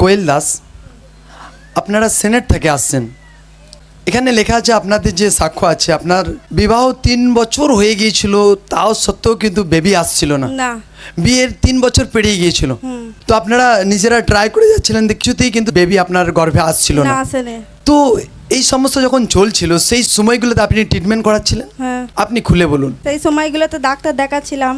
কোয়েল দাস, আপনারা সেনেট থেকে আসছেন। এখানে লেখা আছে আপনাদের যে সাক্ষ্য আছে, আপনার বিবাহ 3 বছর হয়ে গিয়েছিল, তাও সত্ত্বেও কিন্তু বেবি আসছিল না। না, বিয়ের 3 বছর পেরিয়ে গিয়েছিল, তো আপনারা নিজেরা ট্রাই করে যাচ্ছিলেন, কিছুতেই কিন্তু বেবি আপনার গর্ভে আসছিল না না। আসেনি। তো এই সমস্যা যখন চলছিল, সেই সময়গুলোতে আপনি ট্রিটমেন্ট করাচ্ছিলেন? হ্যাঁ, আপনি খুলে বলুন। সেই সময়গুলোতে ডাক্তার দেখাচ্ছিলাম,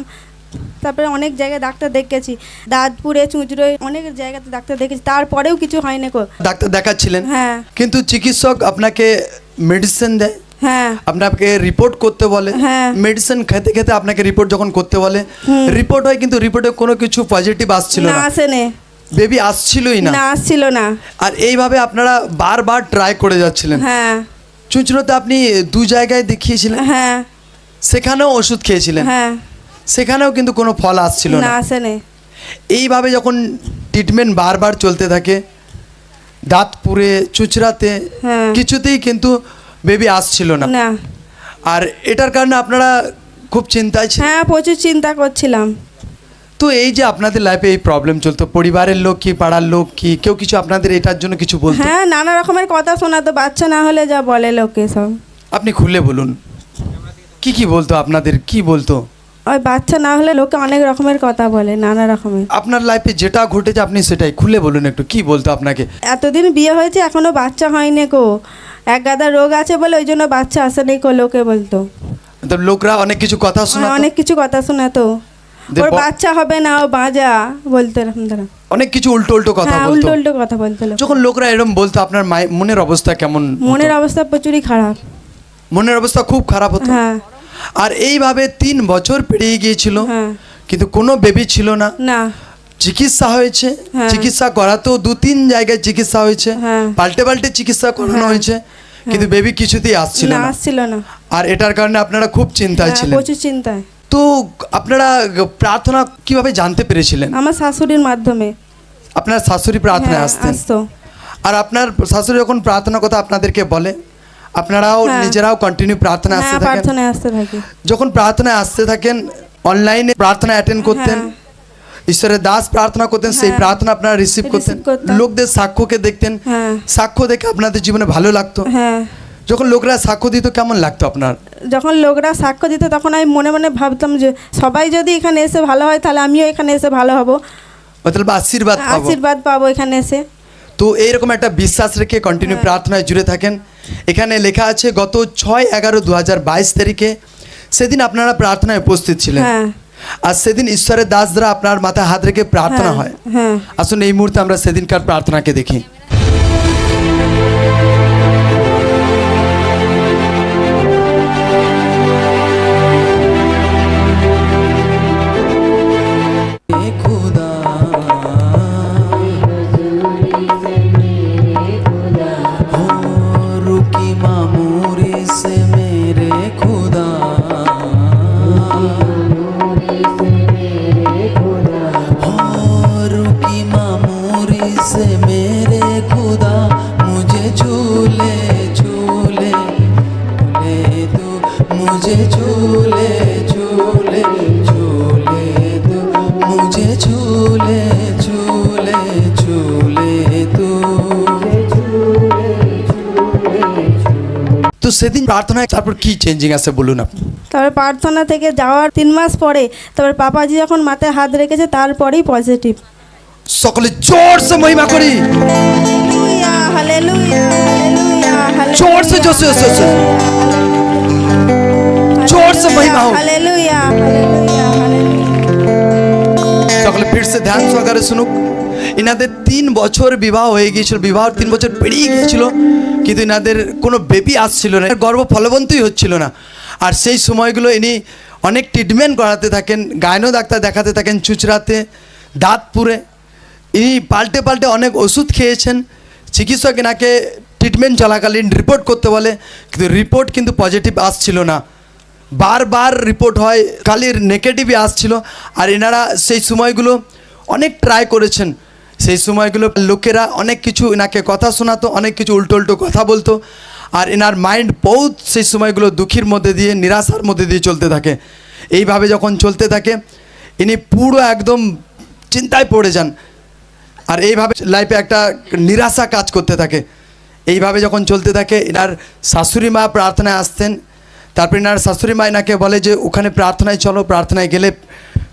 তারপরে অনেক জায়গায় ডাক্তার দেখেছি, দাঁতপুরে চুঁচড়োয় অনেক জায়গাতে ডাক্তার দেখেছি, তারপরেও কিছু হয়নি কো। ডাক্তার দেখাচ্ছিলেন, হ্যাঁ কিন্তু চিকিৎসক আপনাকে মেডিসিন দেয়, হ্যাঁ আপনাকে রিপোর্ট করতে বলে। হ্যাঁ। মেডিসিন খেতে খেতে আপনাকে রিপোর্ট যখন করতে বলে, রিপোর্ট হয়, কিন্তু রিপোর্টে কোনো কিছু পজিটিভ আসছিল না, না, আসেনি, বেবি আসছিলই না। না আসছিল না। আর এইভাবে আপনারা বারবার ট্রাই করে যাচ্ছিলেন। হ্যাঁ চুঁচড়োতে আপনি 2 জায়গায় দেখিয়েছিলেন, হ্যাঁ সেখানেও ওষুধ খেয়েছিলেন, হ্যাঁ, সেখানেও কিন্তু কোনো ফল আসছিল না না। আসেনি। এইভাবে যখন ট্রিটমেন্ট বারবার চলতে থাকে, দাঁতপুরে চুঁচড়াতে, হ্যাঁ। কিছুতেই কিন্তু বেবি আসছিল না। না, আর এটার কারণে আপনারা খুব চিন্তায় ছিলেন। হ্যাঁ প্রচুর চিন্তা করছিলাম। তো এই যে আপনাদের লাইফে এই প্রবলেম চলতো, পরিবারের লোক কি, পাড়ার লোক কি, কেউ কিছু আপনাদের এটার জন্য কিছু বলতো? হ্যাঁ, নানা রকমের কথা শোনাতো, বাচ্চা না হলে যা বলে লোকে সব। আপনি খুলে বলুন, কি কি বলতো আপনাদের, কি বলতো? ওই বাচ্চা না হলে লোকে অনেক রকমের কথা বলে, নানা রকমের। আপনার লাইফে যেটা ঘটেছে আপনি সেটাই খুলে বলুন একটু, কি বলতো আপনাকে? এতদিন বিয়ে হয়েছে এখনো বাচ্চা হয়নি কো, এক গাদা রোগ আছে বলে ওই জন্য বাচ্চা আসেনি কো, লোকে বলতো। তো লোকরা অনেক কিছু কথা শোনাতো, অনেক কিছু কথা শোনাতো, ওর দেখো- বাচ্চা হবে না, ও বাজা বলতো, এরকম ধরো। অনেক কিছু উল্টো উল্টো কথা হ্যাঁ, বলতো। উল্টো উল্টো কথা বলতো লোকে। যখন লোকরা এরকম বলতো, আপনার মনের অবস্থা কেমন হতো? মনের অবস্থা প্রচুরই খারাপ। মনের অবস্থা খুব খারাপ হতো। হ্যাঁ আর এইভাবে 3 বছর পেরিয়ে গিয়েছিল, হ্যাঁ, কিন্তু কোনো বেবি ছিল না। না চিকিৎসা হয়েছে, হ্যাঁ। চিকিৎসা করাতেও 2-3 জায়গায় চিকিৎসা হয়েছে, হ্যাঁ। পাল্টে পাল্টে চিকিৎসা করানো হ্যাঁ। হয়েছে, কিন্তু বেবি কিছুতেই আসছিল না না। আসছিল না। আর এটার কারণে আপনারা খুব চিন্তায় হ্যাঁ, ছিলেন। প্রচুর চিন্তায়। তো আপনারা প্রার্থনা কিভাবে জানতে পেরেছিলেন? আমার শাশুড়ির মাধ্যমে। আপনার শাশুড়ি প্রার্থনায় হ্যাঁ, আসতেন, আসতো। আর আপনার শাশুড়ি যখন প্রার্থনা কথা আপনাদেরকে বলে, আপনারাও হ্যাঁ। নিজেরাও কন্টিনিউ প্রার্থনা আসতে হ্যাঁ, থাকেন? প্রার্থনায় আসতে থাকি। যখন প্রার্থনায় আসতে থাকেন, অনলাইনে প্রার্থনা অ্যাটেন্ড করতেন, ঈশ্বরের দাস প্রার্থনা করতেন, সেই হ্যাঁ। প্রার্থনা আপনারা রিসিভ করতেন, করতাম। লোকদের সাক্ষ্যকে দেখতেন, হ্যাঁ সাক্ষ্য দেখে আপনাদের জীবনে ভালো লাগতো? হ্যাঁ, যখন লোকরা সাক্ষ্য দিত কেমন লাগতো আপনার? যখন লোকরা সাক্ষ্য দিত তখন আমি মনে মনে ভাবতাম যে সবাই যদি এখানে এসে ভালো হয় তাহলে আমিও এখানে এসে ভালো হব, মতলব আশীর্বাদ পাবো। আশীর্বাদ পাবো এখানে এসে। তো এইরকম একটা বিশ্বাস রেখে কন্টিনিউ প্রার্থনায় জুড়ে থাকেন। এখানে লেখা আছে গত 6/11/2022 তারিখে সেদিন আপনারা প্রার্থনায় উপস্থিত ছিলেন, হ্যাঁ আর সেদিন ঈশ্বরের দাস দ্বারা আপনার মাথায় হাত রেখে প্রার্থনা হ্যাঁ, হয়। হ্যাঁ আসুন এই মুহূর্তে আমরা সেদিনকার প্রার্থনাকে দেখি। তো সেদিন প্রার্থনায় তারপর কি চেঞ্জিং আছে বলুন আপনি? তারপরে প্রার্থনা থেকে যাওয়ার 3 মাস পরে তারপর পাপাজি যখন মাথায় হাত রেখেছে তারপরেই পজিটিভ। সকলে জোরসে মহিমা করি, হালেলুয়া হালেলুয়া হালেলুয়া হালেলুয়া, জোরসে জোরসে জোরসে জোরসে महिमा हो। Hallelujah hallelujah hallelujah. সকলে ফির সে ধ্যান সহকারে শুনুক। ইনাদের 3 বছর বিবাহ হয়ে গিয়েছিল, বিবাহ 3 বছর পেরিয়ে গিয়েছিল, কিন্তু ইনাদের কোনো বেবি আসছিল না, গর্ভ ফলবন্তই হচ্ছিল না। আর সেই সময়গুলো ইনি অনেক ট্রিটমেন্ট করাতে থাকেন, গাইনো ডাক্তার দেখাতে থাকেন, চুঁচড়াতে, দাঁতপুরে। ইনি পাল্টে পাল্টে অনেক ওষুধ খেয়েছেন। চিকিৎসক এনাকে ট্রিটমেন্ট চলাকালীন রিপোর্ট করতে বলে, কিন্তু রিপোর্ট কিন্তু পজিটিভ আসছিল না, বারবার রিপোর্ট হয় খালি নেগেটিভই আসছিল। আর এনারা সেই সময়গুলো অনেক ট্রাই করেছেন, সেই সময়গুলো লোকেরা অনেক কিছু এনাকে কথা শোনাতো, অনেক কিছু উল্টো উল্টো কথা বলতো, আর এনার মাইন্ড বহুত সেই সময়গুলো দুঃখের মধ্যে দিয়ে, নিরাশার মধ্যে দিয়ে চলতে থাকে। এইভাবে যখন চলতে থাকে ইনি পুরো একদম চিন্তায় পড়ে যান। আর এইভাবে লাইফে একটা নিরাশা কাজ করতে থাকে। এইভাবে যখন চলতে থাকে, এনার শাশুড়ি মা প্রার্থনায় আসতেন। তারপর এনার শাশুড়ি মা এনাকে বলে যে ওখানে প্রার্থনায় চলো, প্রার্থনায় গেলে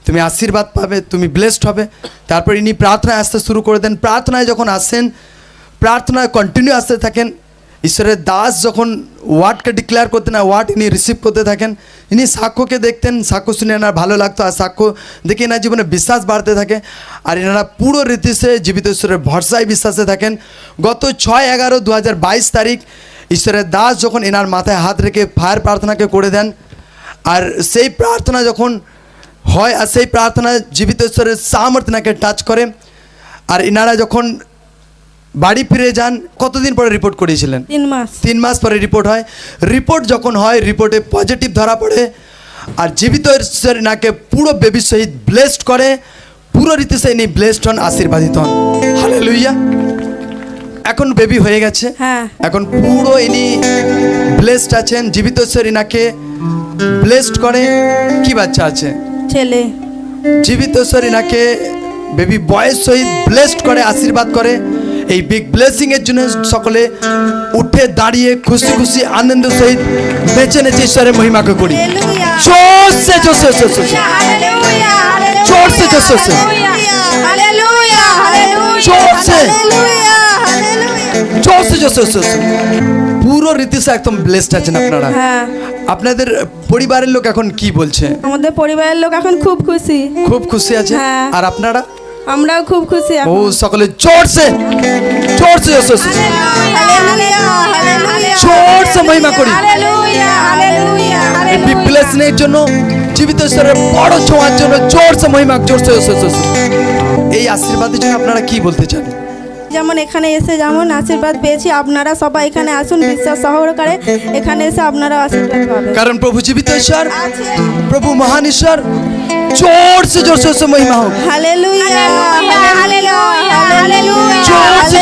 তুমি আশীর্বাদ পাবে, তুমি ব্লেসড হবে। তারপর ইনি প্রার্থনায় আসতে শুরু করে দেন। প্রার্থনায় যখন আসেন, প্রার্থনায় কন্টিনিউ আসতে থাকেন। ঈশ্বরের দাস যখন ওয়ার্ডকে ডিক্লেয়ার করতেন, না ওয়ার্ড ইনি রিসিভ করতে থাকেন। ইনি সাক্ষ্যকে দেখতেন, সাক্ষ্য শুনে এনার ভালো লাগতো, আর সাক্ষ্য দেখে এনার জীবনে বিশ্বাস বাড়তে থাকে। আর এনারা পুরো রীতিতে জীবিত ঈশ্বরের ভরসায় বিশ্বাসে থাকেন। গত 6/11/2022 তারিখ ঈশ্বরের দাস যখন এনার মাথায় হাত রেখে ফায়ার প্রার্থনাকে করে দেন, আর সেই প্রার্থনা যখন হয়, আর সেই প্রার্থনা জীবিত ঈশ্বরের সামর্থ্যকে টাচ করে। আর এনারা যখন বাড়ি ফিরে যান, কতদিন পরে রিপোর্ট করিয়েছিলেন? 3 মাস। 3 মাস পরে রিপোর্ট হয়। রিপোর্ট যখন হয়, রিপোর্টে পজিটিভ ধরা পড়ে। আর জীবিত ঈশ্বর এনাকে পুরো বেবির সহিত ব্লেসড করে। পুরো রীতিতে ইনি ব্লেসড হন, আশীর্বাদিত হন। হালেলুয়া। এখন বেবি হয়ে গেছে, হ্যাঁ। এখন পুরো ইনি ব্লেসড আছেন। জীবিত ঈশ্বর ইনাকে ব্লেসড করে। কি বাচ্চা আছে? ছেলে। জীবিত ঈশ্বর ইনাকে বেবি বয়ের সহিত ব্লেসড করে, আশীর্বাদ করে। এই বিগ ব্লেসিং এর জন্য সকলে উঠে দাঁড়িয়ে খুশি খুশি আনন্দ সহিত বেঁচে নেচে ঈশ্বরের মহিমাকে করি। হালেলুয়া। জোরসে জোরসে জোরসে হালেলুয়া। জোরসে জোরসে হালেলুয়া। হালেলুয়া। জোরসে হালেলুয়া। হালেলুয়া। জোরসে জোরসে জোরসে পুরো রীতিতে একদম ব্লেসড আছেন আপনারা। হ্যাঁ। আপনাদের পরিবারের লোক এখন কি বলছে? আমাদের পরিবারের লোক এখন খুব খুশি। খুব খুশি আছে। হ্যাঁ। আর আপনারা? আমরাও খুব খুশি ও এখন। সকলে জোরসে জোরসে জোরসে হালেলুয়া। হালেলুয়া। জোরসে মহিমা করি। হালেলুয়া। হালেলুয়া। এই বিগ ব্লেসিংয়ের জন্য, জীবিত ঈশ্বরের বড় ছোঁয়ার জন্য জোরসে মহিমা, জোরসে জোরসে। এই আশীর্বাদের জন্য আপনারা কি বলতে চান? যেমন এখানে এসে যেমন আশীর্বাদ পেয়েছি, আপনারা সবাই এখানে আসুন, বিশ্বাস সহকারে এখানে এসে আপনারা আশীর্বাদ পাবেন। কারণ প্রভু জীবিত ঈশ্বর, আছে। প্রভু মহান ঈশ্বর। জোরসে জোরসে মহিমা হোক। হালেলুয়া। হালেলুয়া। হালেলুয়া। জোরসে